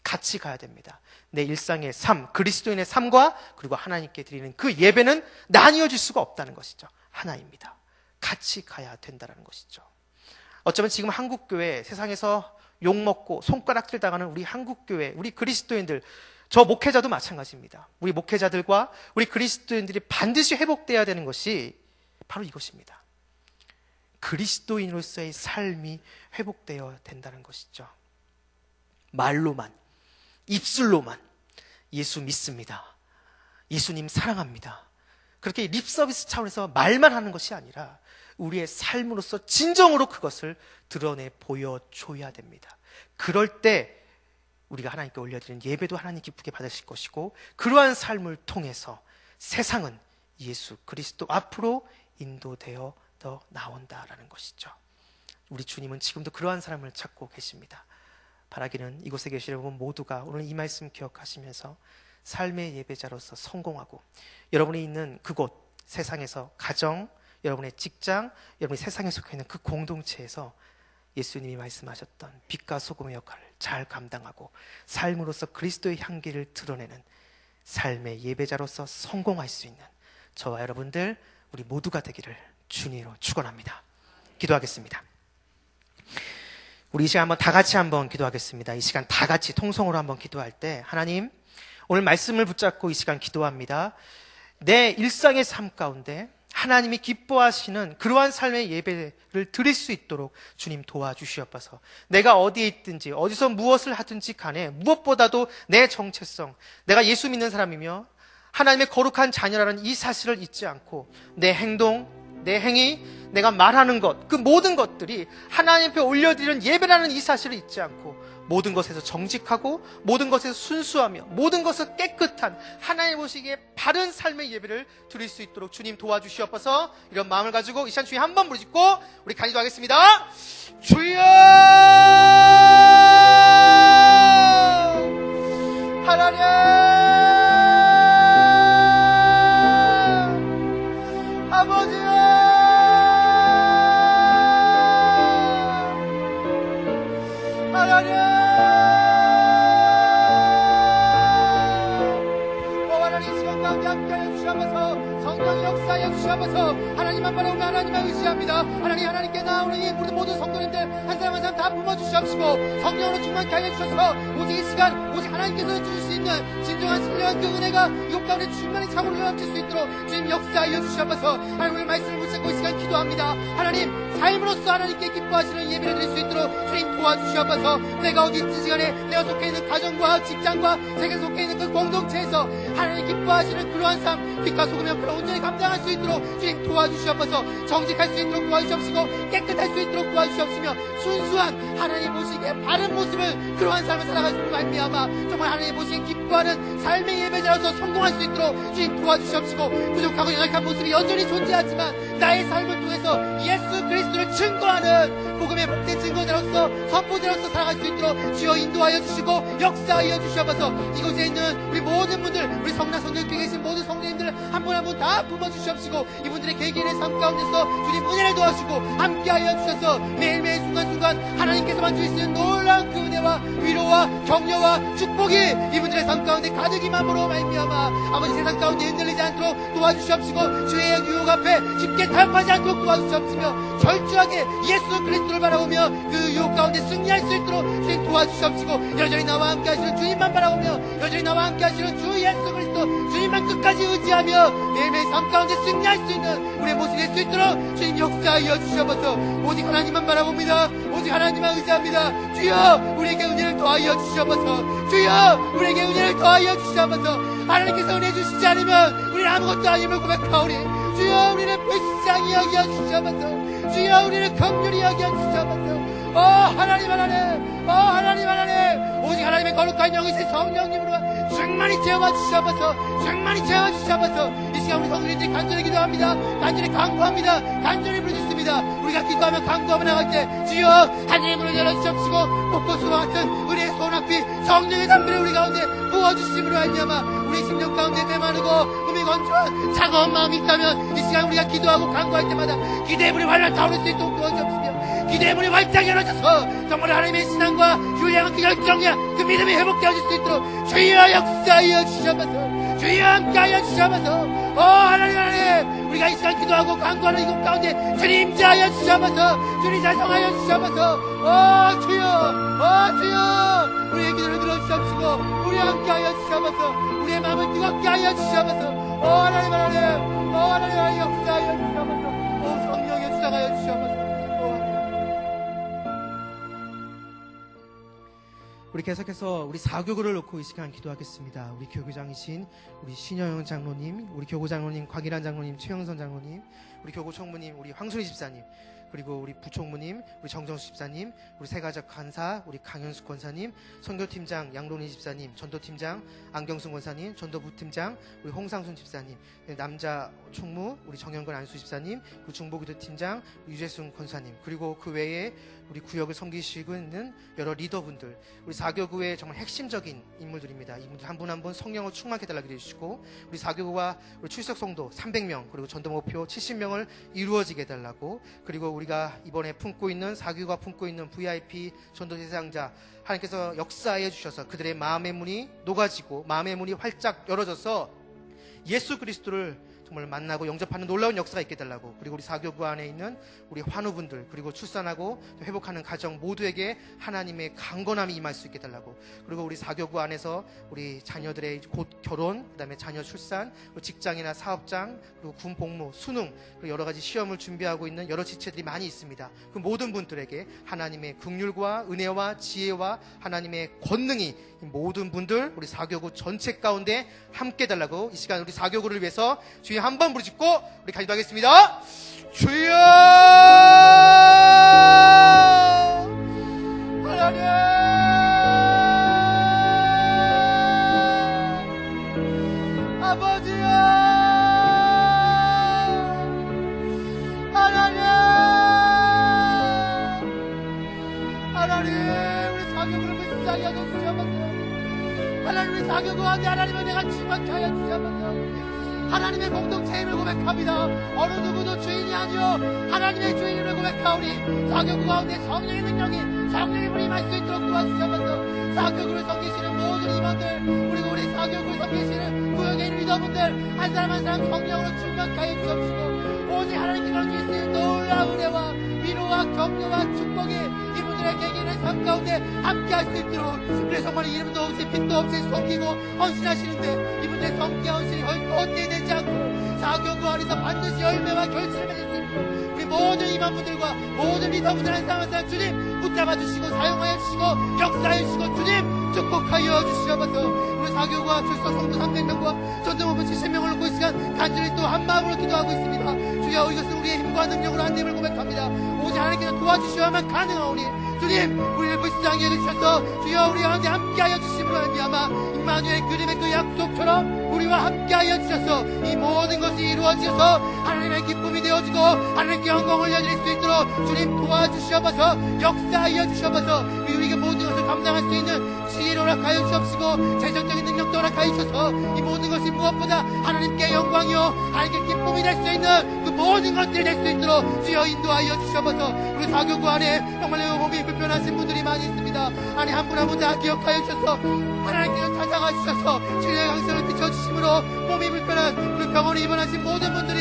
같이 가야 됩니다. 내 일상의 삶, 그리스도인의 삶과 그리고 하나님께 드리는 그 예배는 나뉘어질 수가 없다는 것이죠. 하나입니다. 같이 가야 된다는 것이죠. 어쩌면 지금 한국교회, 세상에서 욕먹고 손가락질 당하는 우리 한국교회, 우리 그리스도인들, 저 목회자도 마찬가지입니다. 우리 목회자들과 우리 그리스도인들이 반드시 회복되어야 되는 것이 바로 이것입니다. 그리스도인으로서의 삶이 회복되어야 된다는 것이죠. 말로만, 입술로만 예수 믿습니다, 예수님 사랑합니다, 그렇게 립서비스 차원에서 말만 하는 것이 아니라 우리의 삶으로서 진정으로 그것을 드러내 보여줘야 됩니다. 그럴 때 우리가 하나님께 올려드리는 예배도 하나님 기쁘게 받으실 것이고, 그러한 삶을 통해서 세상은 예수 그리스도 앞으로 인도되어 나온다라는 것이죠. 우리 주님은 지금도 그러한 사람을 찾고 계십니다. 바라기는 이곳에 계신 여러분 모두가 오늘 이 말씀 기억하시면서 삶의 예배자로서 성공하고 여러분이 있는 그곳 세상에서 가정, 여러분의 직장, 여러분이 세상에 속해 있는 그 공동체에서 예수님이 말씀하셨던 빛과 소금의 역할을 잘 감당하고 삶으로서 그리스도의 향기를 드러내는 삶의 예배자로서 성공할 수 있는 저와 여러분들 우리 모두가 되기를 주님으로 축원합니다. 기도하겠습니다. 우리 이 시간 다 같이 한번 기도하겠습니다. 이 시간 다 같이 통성으로 한번 기도할 때 하나님, 오늘 말씀을 붙잡고 이 시간 기도합니다. 내 일상의 삶 가운데 하나님이 기뻐하시는 그러한 삶의 예배를 드릴 수 있도록 주님 도와주시옵소서. 내가 어디에 있든지 어디서 무엇을 하든지 간에 무엇보다도 내 정체성, 내가 예수 믿는 사람이며 하나님의 거룩한 자녀라는 이 사실을 잊지 않고 내 행동, 내 행위, 내가 말하는 것, 그 모든 것들이 하나님 앞에 올려드리는 예배라는 이 사실을 잊지 않고 모든 것에서 정직하고 모든 것에서 순수하며 모든 것을 깨끗한 하나님 보시기에 바른 삶의 예배를 드릴 수 있도록 주님 도와주시옵소서. 이런 마음을 가지고 이 시간 주님 한번 부르짖고 우리 간구하겠습니다. 주여 하나님 아버지 하나님, 하나님 시간 가운데 함께하여 주시옵소서. 성령의 역사하여 주시옵소서. 하나님만 바라보며 하나님만 의지합니다. 하나님께 나오는 이 모든 성도님들 한 사람 한 사람 다 부어주시옵시고 성령으로 충만케 하여 주셔서 오직 이 시간 오직 하나님께서 주실 수 있는 진정한 신령한 그 은혜가 이곳 가운데 충만히 차고를 넘칠 수 있도록 주님 역사하여 주시옵소서. 하나님의 말씀을 붙잡고 이 시간 기도합니다. 하나님 삶으로서 하나님께 기뻐하시는 예배를 드릴 수 있도록 주님 도와주시옵소서. 내가 어디 있든지 간에 내가 속해 있는 가정과 직장과 세계 속해 있는 그 공동체에서 하나님 기뻐하시는 그러한 삶 빛과 소금의 역할을 온전히 감당할 수 있도록 주님 도와주시옵소서. 정직할 수 있도록 도와주시옵시고 깨끗할 수 있도록 도와주시옵시며 순수한 하나님 보시기에 바른 모습을 그러한 삶을 살아갈 수 있도록 말미암아 정말 하나님 보시기에 기뻐하는 삶의 예배자로서 성공할 수 있도록 주님 도와주시옵시고 부족하고 연약한 모습이 여전히 존재하지만 나의 삶을 통해서 예수 그리스도를 증거하는 복음의 복된 증거자로서 선포자로서 살아갈 수 있도록 주여 인도하여 주시고 역사하여 주시옵소서. 이곳에 있는 우리 모든 분들 우리 성나 성령께 계신 모든 성도님들 한 분 한 분 다 부어주시옵시고 이분들의 개개인의 삶 가운데서 주님 은혜를 도와주시고 함께하여 주셔서 매일매일 순간순간 하나님께서만 주시는 놀라운 그 은혜와 위로와 격려와 축복이 이분들의 삶 가운데 가득임함으로 말미암아 아버지 세상 가운데 흔들리지 않도록 도와주시옵시고 주의 유혹 앞에 쉽게 타협하지 않도록 도와주시옵시며 절주하게 예수 그리스도를 바라보며 그 유혹 가운데 승리할 수 있도록 주님 도와주시옵시고 여전히 나와 함께 하시는 주님만 바라보며 여전히 나와 함께 하시는 주 예수 그리스도 주님만 끝까지 의지하며 매일매일 삶 가운데 승리할 수 있는 우리의 모습이 될 수 있도록 주님 역사하여 주시옵소서. 오직 하나님만 바라봅니다. 오직 하나님만 의지합니다. 주여 우리에게 은혜를 더하여 주시옵소서. 주여 우리에게 은혜를 더하여 주시옵소서. 하나님께서 은혜 주시지 않으면 우리는 아무것도 아님을 고백하오니 주여 우리를 불쌍히 여겨 주시옵소서. 주여 우리를 긍휼히 여겨 주시옵소서. 하나님 하나님 오직 하나님의 거룩한 영이신 성령님으로 충만히 채워 주시옵소서. 충만히 채워 주시옵소서. 이 시간 우리 성도님들이 간절히 기도합니다. 간절히 간구합니다. 간절히 부르짖습니다. 우리가 기도하며 간구하며 나갈 때 주여 하늘의 문을 열어주시옵시고 폭포수와 같은 은혜의 소낙비 성령의 담비를 우리 가운데 부어주심으로 말미암아 우리 심령 가운데 메마르고 음이 건조한 차가운 마음이 있다면 이 시간 우리가 기도하고 간구할 때마다 기대의 불이 활활 타오를 수 있도록 도와주옵시며 기대의 문이 활짝 열어져서 정말 하나님의 신앙과 유량한 그 열정이야 그 믿음이 회복되어질 수 있도록 주여 역사하여 주시옵소서. 주여 함께하여 주시옵소서. 하나님 우리가 이 시간 기도하고 간구하는 이곳 가운데 주님 임재하여 주시옵소서. 주님 자성하여 주시옵소서. 주여 우리의 기도를 들어주시옵시고 우리와 함께하여 주시옵소서. 우리의 마음을 뜨겁게 하여 주시옵소서. 하나님 역사하여 주시옵소서. 성령의 주장하여 주시옵소서. 우리 계속해서 우리 사교구를 놓고 이 시간 기도하겠습니다. 우리 교구장이신 우리 신여영 장로님, 우리 교구장로님, 곽일환 장로님, 최영선 장로님, 우리 교구 총무님, 우리 황순희 집사님, 그리고 우리 부총무님, 우리 정정수 집사님, 우리 세가족 간사, 우리 강현숙 권사님, 선교팀장 양론희 집사님, 전도팀장 안경순 권사님, 전도부팀장 우리 홍상순 집사님, 남자 총무 우리 정영건 안수 집사님, 그리고 중보기도팀장 유재순 권사님, 그리고 그 외에 우리 구역을 섬기시고 있는 여러 리더분들, 우리 사교구의 정말 핵심적인 인물들입니다. 이분들 한 분 한 분 성령을 충만케 달라고 해주시고, 우리 사교구와 우리 출석 성도 300명, 그리고 전도 목표 70명을 이루어지게 해달라고, 그리고 우리가 이번에 품고 있는 사교구가 품고 있는 VIP 전도 대상자 하나님께서 역사해 주셔서 그들의 마음의 문이 녹아지고 마음의 문이 활짝 열어져서 예수 그리스도를 정말 만나고 영접하는 놀라운 역사가 있게 해달라고, 그리고 우리 사교구 안에 있는 우리 환우분들, 그리고 출산하고 회복하는 가정 모두에게 하나님의 강건함이 임할 수 있게 해달라고, 그리고 우리 사교구 안에서 우리 자녀들의 곧 결혼, 그 다음에 자녀 출산, 직장이나 사업장, 그리고 군 복무, 수능, 그리고 여러 가지 시험을 준비하고 있는 여러 지체들이 많이 있습니다. 그 모든 분들에게 하나님의 긍휼과 은혜와 지혜와 하나님의 권능이 이 모든 분들 우리 사교구 전체 가운데 함께 해달라고, 이 시간 우리 사교구를 위해서 주여 한번 부르짖고 우리 기도하겠습니다. 주여 하나님, 아버지여 하나님, 하나님 우리 사교구를 불쌍히 하여 주시옵소서. 하나님 우리 사교구 가운데 하나님의 내가 충만케 하여 주시옵소서. 하나님의 공동체임을 고백합니다. 어느 누구도 주인이 아니요 하나님의 주인임을 고백하오니 사교구 가운데 성령의 능력이, 성령의 불이 임할 수 있도록 도와주셔서 사교구를 섬기시는 모든 임원들, 그리고 우리 사교구를 섬기시는 구역의 리더분들 한 사람 한 사람 성령으로 충만케 하여 주옵시고, 오직 하나님께서 주실 수 있는 놀라운 은혜와 위로와 격려와 축복이 이분들의 개개인의 삶 가운데 함께할 수 있도록, 그래서 정말 이름도 없이 빛도 없이 섬기고 헌신하시는데 이분들의 성기 헌신이 헛되이 되지 않고 사교구 안에서 반드시 열매와 결실을 맺을 수 있도록 우리 모든 임원분들과 모든 리더분들 한 사람 한 사람 주님 붙잡아 주시고 사용하여 주시고 역사해 주시고 주님 축복하여 주시옵소서. 우리 사교구와 출석 성도 300명과 전도목표 70명을 놓고 이 시간 간절히 또 한 마음으로 기도하고 있습니다. 주여 이것은 우리의 힘과 능력으로 안 됨을 고백합니다. 오직 하나님께서 도와주셔야만 가능하오니 주님 우리를 불쌍히 여겨주셔서 주여 우리 가운데 함께하여 주심으로 말미암아 임마누엘 그림의 그 약속처럼 우리와 함께하여 주셔서 이 모든 것이 이루어져서 하나님의 기쁨이 되어지고 하나님께 영광을 올려드릴 수 있도록 주님 도와주시옵소서. 역사하여 주시옵소서. 우리에게 모든 것을 감당할 수 있는 지혜를 허락하여 주옵시고 재정적인 능력도 허락하여 주셔서 이 모든 것이 무엇보다 하나님께 영광이요 하나님께 기쁨이 될 수 있는 그 모든 것들이 될 수 있도록 주여 인도하여 주시옵소서. 우리 사교구 안에 정말 몸이 불편하신 분들이 많이 있습니다. 아니 한 분 한 분 다 기억하여 주셔서 하나님께서 찾아가 주셔서 치료의 강성을 비춰주심으로 몸이 불편한 그 병원에 입원하신 모든 분들이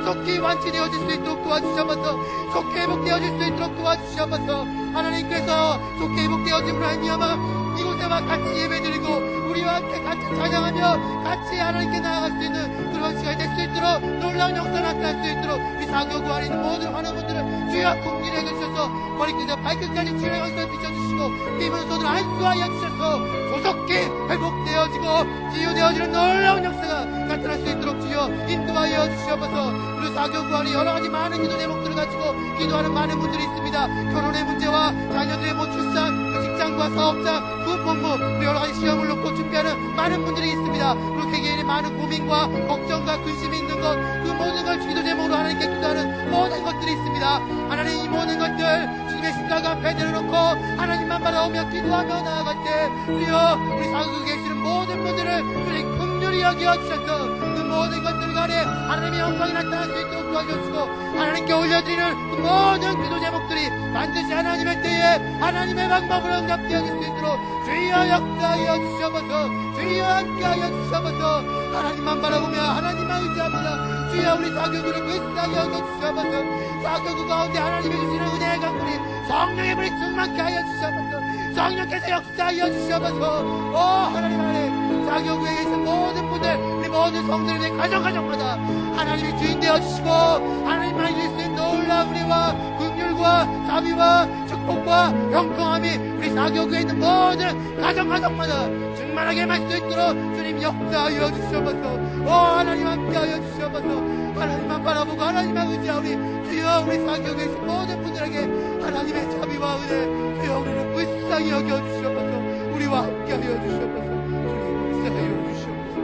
속히 완치되어질 수 있도록 도와주시옵소서. 속히 회복되어질 수 있도록 도와주시옵소서. 하나님께서 속히 회복되어짐으로 말미암아 이곳에와 같이 예배드리고 우리와 함께 같이 찬양하며 같이 하나님께 나아갈 수 있는 그런 시간이 될 수 있도록 놀라운 역사를 나타날 수 있도록 이 사교구 안에 있는 모든 환우분들을 주여 긍휼히 여겨주셔서 머리끝에서 발끝까지 주의 강성을 비춰주시고 힘은 손을 안수하여 주셔서 조속히 회복되어지고 치유되어지는 놀라운 역사가 나타날 수 있도록 주여 인도하여 주시옵소서. 우리 사교구 안에 여러가지 많은 기도 제목들을 가지고 기도하는 많은 분들이 있습니다. 결혼의 문제와 자녀들의 못 출산, 직장과 사업장, 부업무 여러가지 시험을 놓고 준비하는 많은 분들이 있습니다. 그리고 개개인의 많은 고민과 걱정과 근심이 있는 것, 그 모든 걸 기도 제목으로 하나님께 기도하는 모든 것들이 있습니다. 하나님 이 모든 것들 주님의 십자가 앞에 내려놓고 하나님만 바라보며 기도하며 나아갈 때 주여 우리 사교구에 계시는 모든 분들을 주님 긍휼히 여겨주셔서 그 모든 것들 간에 하나님의 영광이 나타날 수 있도록 도와주시고 하나님께 올려드리는 그 모든 기도 제목들이 반드시 하나님의 때에 하나님의 방법으로 응답되어질 수 있도록 주여 역사하여 주시옵소서. 주여 함께하여 주시옵소서. 하나님만 바라보며 하나님만 의지합니다. 주여 우리 사교구를 불쌍히 여겨주시옵소서. 사교구 가운데 하나님이 주시는 은혜의 강물이 성령의 불이 충만케 하여 주시옵소서. 성령께서 역사하여 주시옵소서. 오 하나님 하나님 사교구에 계신 모든 분들 우리 모든 성도들의 가정마다 하나님이 주인 되어주시고 하나님만 이룰 수 있는 놀라운 은혜와 긍휼과 자비와 축복과 형통함이 우리 사교구에 있는 모든 가정마다 충만하게 할 수 있도록 주님 역사하여 주시옵소서. 오 하나님 함께하여 주시옵소서. 하나님만 바라보고 하나님만 의지하오. 우리 주여 우리 사경에 계신 모든 분들에게 하나님의 자비와 은혜 주여 우리를 불쌍히 여겨주시옵소서. 우리와 함께 하여 주시옵소서. 주님 불쌍히 여겨주시옵소서.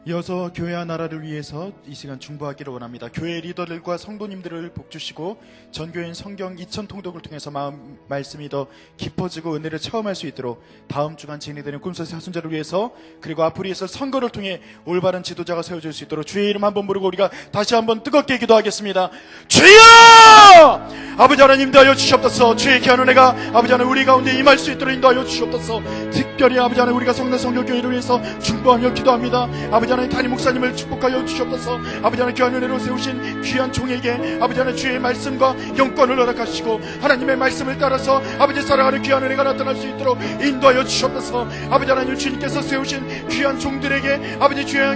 이어서 교회와 나라를 위해서 이 시간 중보하기를 원합니다. 교회 리더들과 성도님들을 복주시고 전교인 성경 2000통독을 통해서 말씀이 더 깊어지고 은혜를 체험할 수 있도록 다음 주간 진행되는 꿈새 사순절을 위해서 그리고 앞으로 있을 선거를 통해 올바른 지도자가 세워질 수 있도록 주의 이름 한번 부르고 우리가 다시 한번 뜨겁게 기도하겠습니다. 주여! 아버지 하나님 인도하여 주시옵소서. 주의 귀한 은혜가 아버지 하나님 우리 가운데 임할 수 있도록 인도하여 주시옵소서. 특별히 아버지 하나님 우리가 성내 성교교회를 위해서 중보하며 기도합니다. 아버지 하나님 담임 목사님을 축복하여 주시옵소서. 아버지 하나님 귀한 은혜로 세우신 귀한 종에게 아버지 하나님 주의 말씀과 영권을 허락하시고 하나님의 말씀을 따라서 아버지 살아가는 귀한 은혜가 나타날 수 있도록 인도하여 주시옵소서. 아버지 하나님 주님께서 세우신 귀한 종들에게 아버지 주의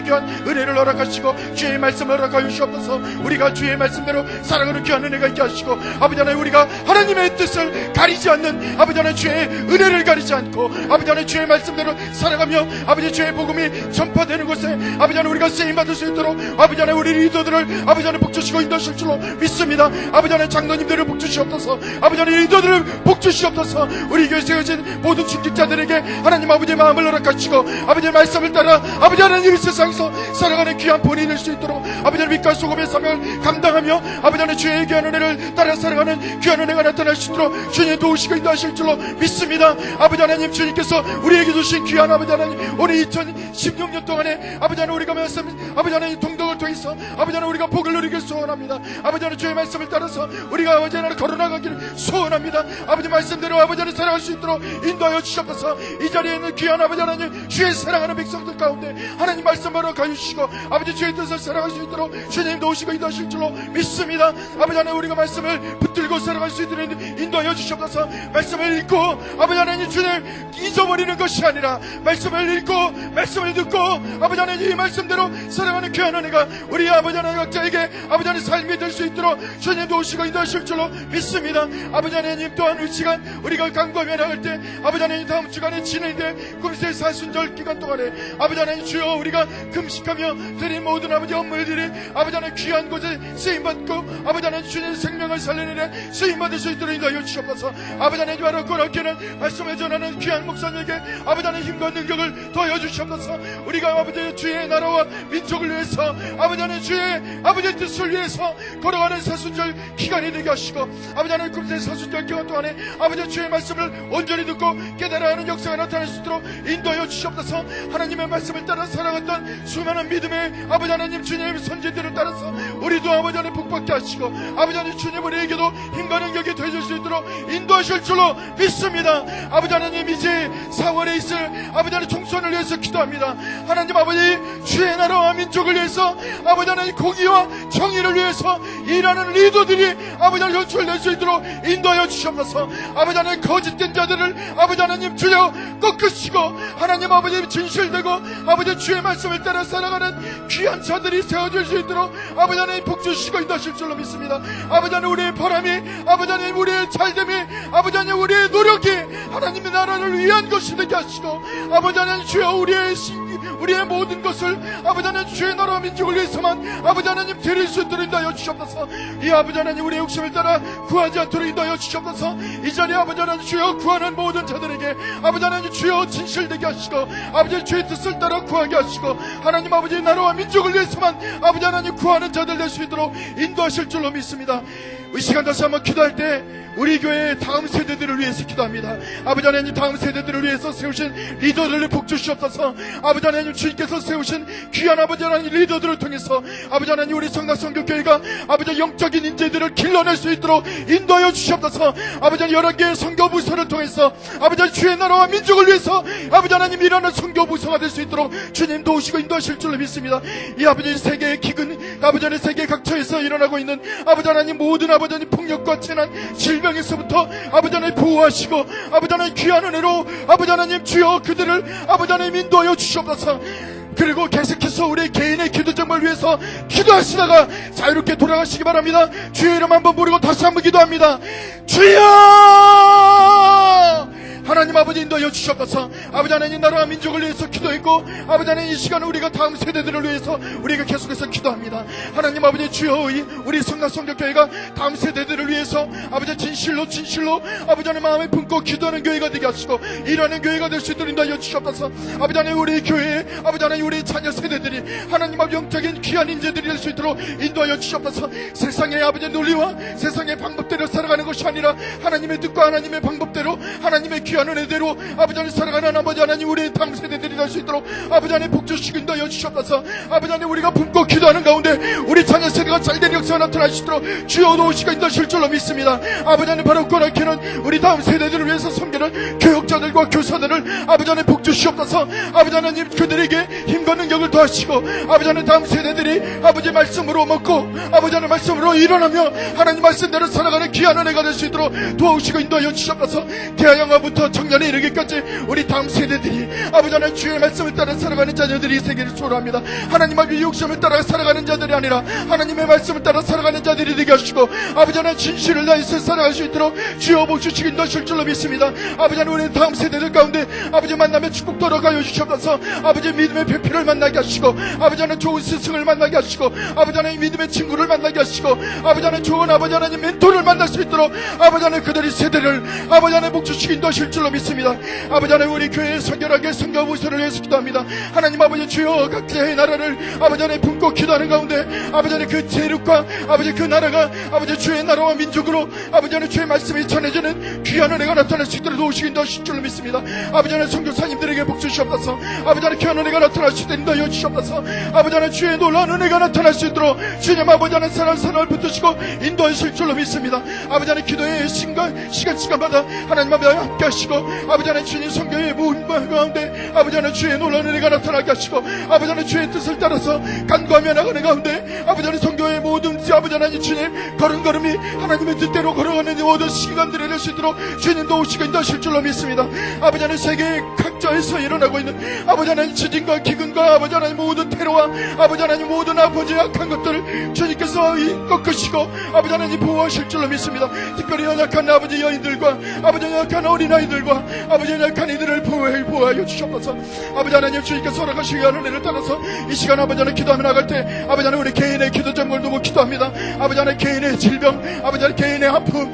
귀한 은혜를 허락하시고 주의 말씀을 허락하여 주시옵소서. 우리가 주의 말씀대로 살아가는 귀한 은혜가 있게 하시고 아버지 하나님 우리가 하나님의 뜻을 가리지 않는 아버지 하나님 주의 은혜를 가리지 않고 아버지 하나님 주의 말씀대로 살아가며 아버지 주의 복음이 전파되는 곳에 아버지 하나님 우리가 쓰임받을 수 있도록 아버지 하나님 우리 리더들을 아버지 하나님 복주시고 인도하실 줄로 믿습니다. 아버지 하나님 장로님들을 복주시옵소서. 아버지 하나님 리더들을 복주시옵소서. 우리 교회에 세워진 모든 중직자들에게 하나님 아버지의 마음을 허락하시고 아버지의 말씀을 따라 아버지 하나님 이 세상에서 살아가는 귀한 본인이 될 수 있도록 아버지 하나님 빛과 소금의 사명을 감당하며 아버지 하나님 주의 귀한 은혜를 따라 살아가는 귀한 은혜가 나타날 수 있도록 주님 도우시고 인도하실 줄로 믿습니다. 아버지 하나님 주님께서 우리에게 주신 귀한 아버지 하나님 오늘 2016년 동안에 아버지 하나님 우리가 말씀 아버지 하나님 동덕을 통해서 아버지 하나님 우리가 복을 누리길 소원합니다. 아버지 하나님 주의 말씀을 따라서 우리가 아버지 하나님 걸어나가기를 소원합니다. 아버지 말씀대로 아버지 하나님 살아갈 수 있도록 인도하여 주시옵소서. 이 자리에 있는 귀한 아버지 하나님 주의 사랑하는 백성들 가운데 하나님 말씀으로 가주시고 아버지 주의 뜻을 살아갈 수 있도록 주님 도우시고 인도하실 줄로 믿습니다. 아버지 하나님 우리가 말씀을 붙들고 살아갈 수 있도록 인도하여 주시옵소서. 말씀을 읽고 아버지 하나님 주님 잊어버리는 것이 아니라 말씀을 읽고 말씀을 듣고 아버지 하나님 이 말씀대로 살아가는 귀한 은혜가 우리 아버지 하나님 각자에게 아버지 하나님 삶이 될 수 있도록 주님 도우시고 인도하실 줄로 믿습니다. 아버지 하나님 또한 이 시간 우리가 간구하며 나갈 때 아버지 하나님 다음 주간에 진행된 금세 사순절 기간 동안에 아버지 하나님 주여 우리가 금식하며 드린 모든 아버지 업무들이 아버지 하나님 귀한 곳에 쓰임받고 아버지 하나님 주님 생명을 살리는 데 쓰임받을 수 있도록 인도하여 주시옵소서. 아버지 하나님 바로 고맙게는 말씀을 전하는 귀한 목사님에게 아버지 하나님 힘과 능력을 더하여 주시옵소서. 우리가 아버지 주의 나라와 민족을 위해서 아버지 하나님 주의 아버지의 뜻을 위해서 걸어가는 사순절 기간이 되게 하시고 아버지 하나님 금세 사순절 기간 동안에 아버지 주의 말씀을 온전히 듣고 깨달아 하는 역사가 나타날 수 있도록 인도하여 주시옵소서. 하나님의 말씀을 따라 살아갔던 수많은 믿음의 아버지 하나님 주님의 선지들을 따라서 우리도 아버지 하나님 복받게 하시고 아버지 하나님 주님 우리에게도 힘과 능력이 되어질 수 있도록 인도하실 줄로 믿습니다. 아버지 하나님 이제 4월에 있을 아버지 하나님 총선을 위해서 기도합니다. 하나님 아버지 주의 나라와 민족을 위해서 아버지 하나님 공의와 정의를 위해서 일하는 리더들이 아버지 하나님 연출될 수 있도록 인도하여 주시옵소서. 아버지 하나님 거짓된 자들을 아버지 하나님 주여 꺾으시고 하나님 아버지 진실되고 아버지 주의 말씀을 따라 살아가는 귀한 자들이 세워질 수 있도록 아버지 하나님 복주시고 인도하실 줄로 믿습니다. 아버지 하나님 우리의 바람이 아버지 하나님 우리의 잘됨이 아버지 하나님 우리의 노력이 하나님의 나라를 위한 것이 되게 하시고 아버지 하나님 주여 우리의 모든 것을 아버지 하나님 주의 나라와 민족을 위해서만 아버지 하나님 드릴 수 있도록 인도하여 주시옵소서. 이 아버지 하나님 우리의 욕심을 따라 구하지 않도록 인도하여 주시옵소서. 이 자리에 아버지 하나님 주여 구하는 모든 자들에게 아버지 하나님 주여 진실되게 하시고 아버지 주의 뜻을 따라 구하게 하시고 하나님 아버지 나라와 민족을 위해서만 아버지 하나님 구하는 자들 될 수 있도록 인도하실 줄로 믿습니다. 이 시간 다시 한번 기도할 때 우리 교회의 다음 세대들을 위해서 기도합니다. 아버지 하나님 다음 세대들을 위해서 세우신 리더들을 복주시옵소서. 아버지 하나님 주님께서 세우신 귀한 아버지 하나님 리더들을 통해서 아버지 하나님 우리 성남성교교회가 아버지 영적인 인재들을 길러낼 수 있도록 인도하여 주시옵소서. 아버지 하나님 11개의 선교부서를 통해서 아버지 하나님 주의 나라와 민족을 위해서 아버지 하나님 일하는 선교부서가 될 수 있도록 주님 도우시고 인도하실 줄로 믿습니다. 이 아버지 세계의 기근 아버지 하나님 세계 각처에서 일어나고 있는 아버지 하나님 모든 아버지 하나님 폭력과 재난 질병에서부터 아버지 하나님 보호하시고 아버지 하나님 귀한 은혜로 아버지 하나님 주여 그들을 아버지 하나님 인도하여 주시옵소서. 그리고 계속해서 우리 개인의 기도 제목을 위해서 기도하시다가 자유롭게 돌아가시기 바랍니다. 주의 이름 한번 부르고 다시 한번 기도합니다. 주여 하나님 아버지 인도하여 주셔서 아버지 하나님 나라와 민족을 위해서 기도했고 아버지 하나님 이 시간은 우리가 다음 세대들을 위해서 우리가 계속해서 기도합니다. 하나님 아버지 주여 우리 성남성교회가 다음 세대들을 위해서 아버지 진실로 아버지 하나님 마음에 품고 기도하는 교회가 되게 하시고 일하는 교회가 될 수 있도록 인도하여 주셔서 아버지 하나님 우리 교회 아버지 하나님 우리 자녀 세대들이 하나님 아버지 영적인 귀한 인재들이 될 수 있도록 인도하여 주셔서 세상의 아버지 논리와 세상의 방법대로 살아가는 것이 아니라 하나님의 뜻과 하나님의 방법대로 하나님의 귀한 은혜대로 아버지 하나님 살아가는 아버지 하나님 우리 다음 세대들이 될 수 있도록 아버지 하나님 복주시고 인도하여 주셔서 아버지 하나님 우리가 품고 기도하는 가운데 우리 자녀 세대가 잘된 역사가 나타날 수 있도록 주여 도우시고 인도하실 줄로 믿습니다. 아버지 하나님 바로 꼬락히는 우리 다음 세대들을 위해서 섬기는 교육자들과 교사들을 아버지 하나님 복주시옵소서. 아버지 하나님 그들에게 힘과 능력을 더하시고 아버지 하나님 다음 세대들이 아버지 말씀으로 먹고 아버지 하나님 말씀으로 일어나며 하나님 말씀대로 살아가는 귀한 은혜가 될 수 있도록 도와주시고 인도하여 주셔서 대학영화부터 청년에 이르기까지 우리 다음 세대들이 아버지 하나님 주의 말씀을 따라 살아가는 자녀들이 세계를 소로합니다. 하나님 아버지 욕심을 따라 살아가는 자들이 아니라 하나님의 말씀을 따라 살아가는 자들이 되게 하시고 아버지 하나님 진실을 다해서 살아갈 수 있도록 주여 복주시고 인도하실 줄로 믿습니다. 아버지 하나님 우리 다음 세대들 가운데 아버지 만남의 축복 돌아가여 주셔서 아버지 믿음의 배필을 만나게 하시고 아버지 하나님 좋은 스승을 만나게 하시고 아버지 하나님 믿음의 친구를 만나게 하시고 아버지 하나님 좋은 아버지 하나님 멘토를 만날 수 있도록 아버지 하나님 그들이 세대를 아버지 하나님 복주시고 인도하실 줄로 믿습니다. 아버지 하나님 우리 교회에 성결하게 성교부서를 위해서 기도합니다. 하나님 아버지 주여 각자의 나라를 아버지 하나님 품고 기도하는 가운데 아버지 하나님 그 세력과 아버지 그 나라가 아버지 주의 나라와 민족으로 아버지 하나님 주의 말씀이 전해지는 귀한 은혜가 나타날 수 있도록 도우시고 인도하실 줄로 믿습니다. 아버지 하나님 선교사님들에게 복주시옵소서. 아버지 하나님 귀한 은혜가 나타날 수 있도록 인도하여 주시옵소서. 아버지 하나님 주의 놀라운 은혜가 나타날 수 있도록 주님 아버지 하나님 사랑을 붙드시고 인도하실 줄로 믿습니다. 아버지 하나님 기도의 시간마다 하나님 아버지 함께 하시고 아버지 하나님 주님 성교의 모든 가운데 아버지 하나님 주의 놀라운 은혜가 나타나게 하시고 아버지 하나님 주의 뜻을 따라서 간구하며 나가는 가운데 아버지 하나님 성교의 모든 아버지 하나님 주님 걸음걸음이 하나님의 뜻대로 걸어가는 모든 시간들이 될 수 있도록 주님 도우시고 인도하실 줄로 믿습니다. 아버지 하나님 세계 각자에서 일어나고 있는 아버지 하나님 지진과 기근과 아버지 하나님 모든 테러와 아버지 하나님 모든 아버지 악한 것들을 주님께서 꺾으시고 아버지 하나님 보호하실 줄로 믿습니다. 특별히 연약한 아버지 여인들과 아버지 연약한 어린아이들과 아버지 연약한 이들을 보호하여 주셔서 아버지 하나님 주님께서 허락하시기 위한 은혜를 따라서 이 시간 아버지 하나님 기도하며 나갈 때 아버지 하나님 우리 개인의 기도 제목을 두고 기도합니다. 아버지 하나님 개인의 질병 아버지 하나님 개인의 아픔